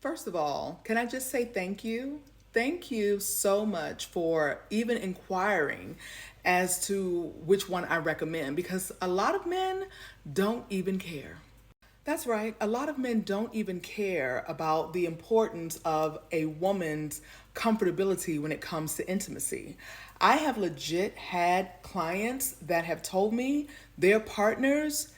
First of all, can I just say thank you? Thank you so much for even inquiring as to which one I recommend because a lot of men don't even care. That's right. A lot of men don't even care about the importance of a woman's comfortability when it comes to intimacy. I have legit had clients that have told me their partners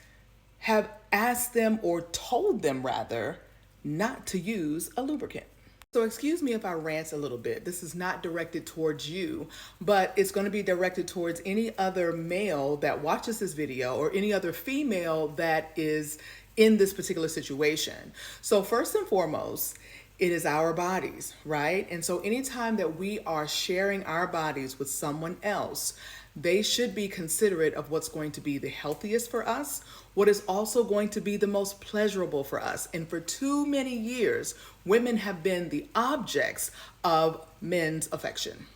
have asked them or told them rather not to use a lubricant. So, excuse me if I rant a little bit. This is not directed towards you, but it's going to be directed towards any other male that watches this video or any other female that is in this particular situation. So, first and foremost, it is our bodies, right? And so, anytime that we are sharing our bodies with someone else, they should be considerate of what's going to be the healthiest for us, what is also going to be the most pleasurable for us. And for too many years, women have been the objects of men's affection.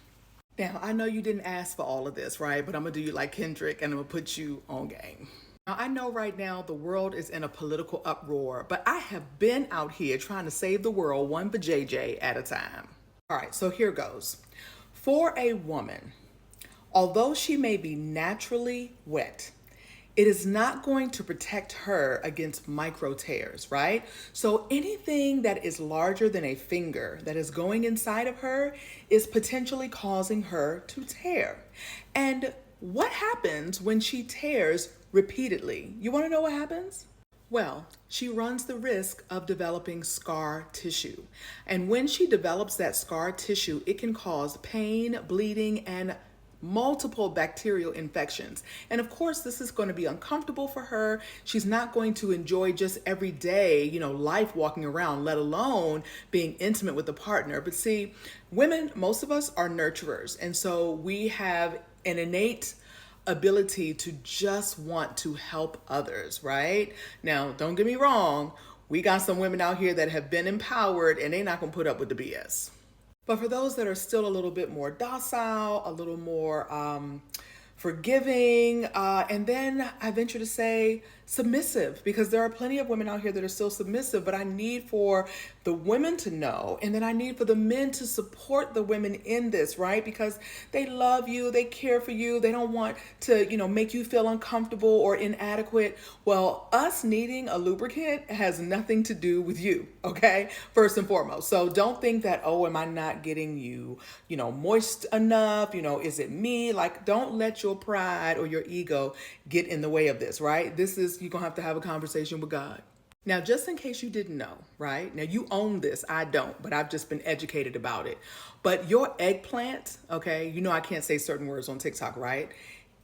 Now, I know you didn't ask for all of this, right? But I'm gonna do you like Kendrick and I'm gonna put you on game. Now, I know right now the world is in a political uproar, but I have been out here trying to save the world one vajayjay at a time. All right, so here goes. For a woman, although she may be naturally wet, it is not going to protect her against micro tears, right? So anything that is larger than a finger that is going inside of her is potentially causing her to tear. And what happens when she tears repeatedly? You want to know what happens? Well, she runs the risk of developing scar tissue. And when she develops that scar tissue, it can cause pain, bleeding, and multiple bacterial infections. And of course, this is going to be uncomfortable for her. She's not going to enjoy just everyday, life walking around, let alone being intimate with a partner. But see, women, most of us are nurturers. And so we have an innate ability to just want to help others, right? Now, don't get me wrong. We got some women out here that have been empowered and they're not going to put up with the BS. But for those that are still a little bit more docile, a little more forgiving, and then I venture to say submissive, because there are plenty of women out here that are still submissive, but I need for the women to know, and then I need for the men to support the women in this, right? Because they love you, they care for you, they don't want to, make you feel uncomfortable or inadequate. Well, us needing a lubricant has nothing to do with you, okay? First and foremost. So don't think that, oh, am I not getting you, moist enough? Is it me? Like, don't let your pride or your ego get in the way of this, right? You're gonna have a conversation with God. Now, just in case you didn't know, right? Now, you own this. I don't, but I've just been educated about it. But your eggplant, okay, I can't say certain words on TikTok, right?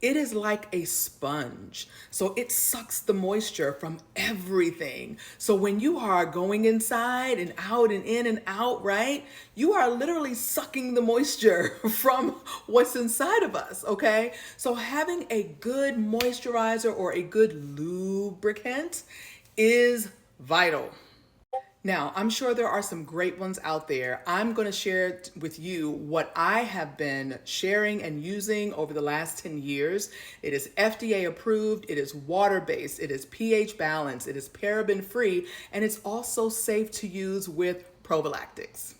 It is like a sponge. So it sucks the moisture from everything. So when you are going inside and out and in and out, right? You are literally sucking the moisture from what's inside of us, okay? So having a good moisturizer or a good lubricant is vital. Now, I'm sure there are some great ones out there. I'm going to share with you what I have been sharing and using over the last 10 years. It is FDA approved, it is water-based, it is pH balanced, it is paraben-free, and it's also safe to use with prophylactics.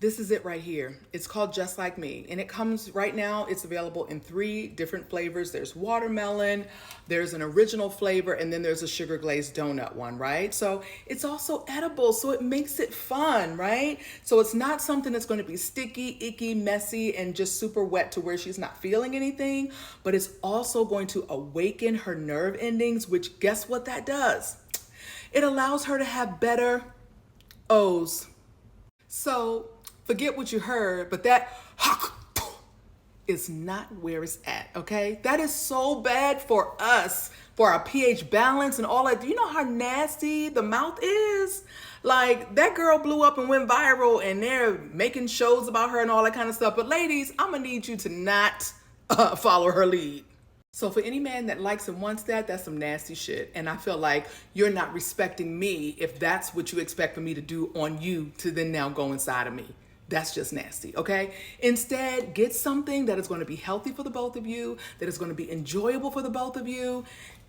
This is it right here. It's called Just Like Me. And it comes right now, it's available in 3 different flavors. There's watermelon, there's an original flavor, and then there's a sugar glazed donut one, right? So it's also edible, so it makes it fun, right? So it's not something that's going to be sticky, icky, messy, and just super wet to where she's not feeling anything, but it's also going to awaken her nerve endings, which guess what that does? It allows her to have better O's. So forget what you heard, but that is not where it's at, okay? That is so bad for us, for our pH balance and all that. Do you know how nasty the mouth is? Like, that girl blew up and went viral, and they're making shows about her and all that kind of stuff. But ladies, I'm gonna need you to not follow her lead. So for any man that likes and wants that, that's some nasty shit. And I feel like you're not respecting me if that's what you expect for me to do on you to then now go inside of me. That's just nasty, okay? Instead, get something that is going to be healthy for the both of you, that is going to be enjoyable for the both of you.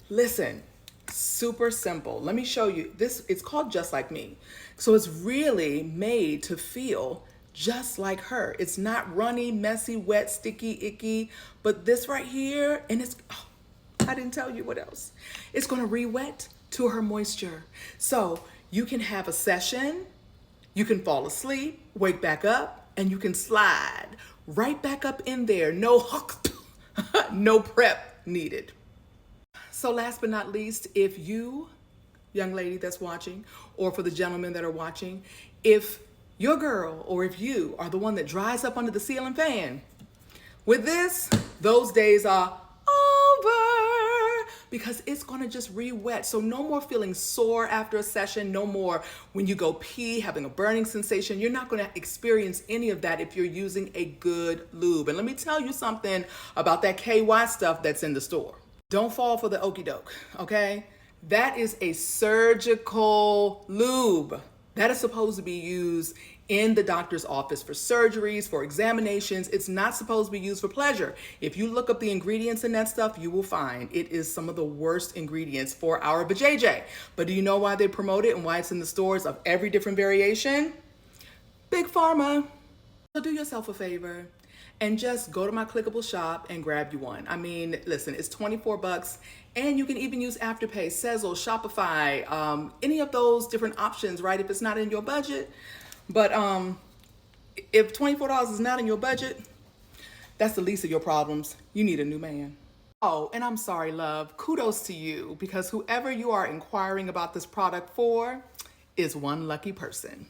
Listen, Super simple. Let me show you. This, it's called Just Like Me. So it's really made to feel just like her. It's not runny, messy, wet, sticky, icky, but this right here, and it's, oh, I didn't tell you what else. It's gonna re-wet to her moisture. So you can have a session, you can fall asleep, wake back up, and you can slide right back up in there. No, no prep needed. So last but not least, if you, young lady that's watching, or for the gentlemen that are watching, if your girl or if you are the one that dries up under the ceiling fan, with this, those days are over because it's gonna just re-wet. So no more feeling sore after a session, no more when you go pee, having a burning sensation. You're not gonna experience any of that if you're using a good lube. And let me tell you something about that KY stuff that's in the store. Don't fall for the okie doke, okay? That is a surgical lube. That is supposed to be used in the doctor's office for surgeries, for examinations. It's not supposed to be used for pleasure. If you look up the ingredients in that stuff, you will find it is some of the worst ingredients for our vajayjay. But do you know why they promote it and why it's in the stores of every different variation? Big Pharma. So do yourself a favor and just go to my clickable shop and grab you one. I mean, listen, it's 24 bucks and you can even use Afterpay, Sezzle, Shopify, any of those different options, right? If it's not in your budget. But if $24 is not in your budget, that's the least of your problems. You need a new man. Oh, and I'm sorry, love. Kudos to you because whoever you are inquiring about this product for is one lucky person.